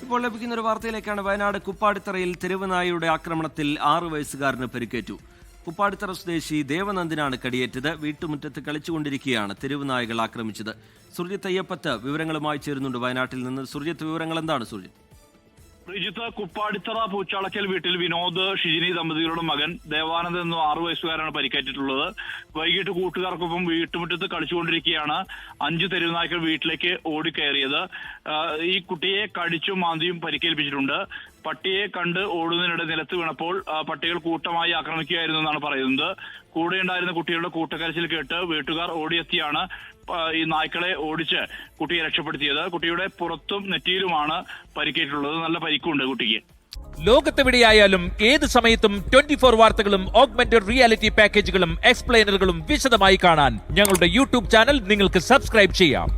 ഇപ്പോൾ ലഭിക്കുന്ന ഒരു വാർത്തയിലേക്കാണ്. വയനാട് കുപ്പാടിത്തറയിൽ തെരുവ് നായയുടെ ആക്രമണത്തിൽ 6 വയസ്സുകാരന് പരിക്കേറ്റു. കുപ്പാടിത്തറ സ്വദേശി ദേവനന്ദിനാണ് കടിയേറ്റത്. വീട്ടുമുറ്റത്ത് കളിച്ചുകൊണ്ടിരിക്കുകയാണ് തെരുവ് നായകൾ ആക്രമിച്ചത്. സുർജിത്ത് അയ്യപ്പത്ത് വിവരങ്ങളുമായി ചേരുന്നുണ്ട് വയനാട്ടിൽ നിന്ന്. സുർജിത്ത്, വിവരങ്ങൾ എന്താണ് സുർജിത്ത്? ശ്രീജിത്ത്, കുപ്പാടിത്തറ പൂച്ചാളക്കൽ വീട്ടിൽ വിനോദ് ഷിജിനി ദമ്പതികളുടെ മകൻ ദേവാനന്ദ് എന്ന 6 വയസ്സുകാരാണ് പരിക്കേറ്റിട്ടുള്ളത്. വൈകിട്ട് കൂട്ടുകാർക്കൊപ്പം വീട്ടുമുറ്റത്ത് കളിച്ചുകൊണ്ടിരിക്കുകയാണ് 5 തെരുവുനായ്ക്കൾ വീട്ടിലേക്ക് ഓടിക്കയറിയത്. ഈ കുട്ടിയെ കടിച്ചും മാന്തിയും പരിക്കേൽപ്പിച്ചിട്ടുണ്ട്. പട്ടിയെ കണ്ട് ഓടുന്നതിനിടെ നിലത്ത് വീണപ്പോൾ പട്ടികൾ കൂട്ടമായി ആക്രമിക്കുകയായിരുന്നു എന്നാണ് പറയുന്നത്. കൂടെയുണ്ടായിരുന്ന കുട്ടികളുടെ കൂട്ടക്കരച്ചിൽ കേട്ട് വീട്ടുകാർ ഓടിയെത്തിയാണ് ഈ നായ്ക്കളെ ഓടിച്ച് കുട്ടിയെ രക്ഷപ്പെടുത്തിയത്. കുട്ടിയുടെ പുറത്തും നെറ്റിയിലുമാണ് പരിക്കേറ്റുള്ളത്. നല്ല പരിക്കുണ്ട് കുട്ടിക്ക്. ലോകത്തെവിടെയായാലും ഏത് സമയത്തും 24 വാർത്തകളും ഓഗ്മെന്റഡ് റിയാലിറ്റി പാക്കേജുകളും എക്സ്പ്ലെയിനറുകളും വിശദമായി കാണാൻ ഞങ്ങളുടെ യൂട്യൂബ് ചാനൽ നിങ്ങൾക്ക് സബ്സ്ക്രൈബ് ചെയ്യാം.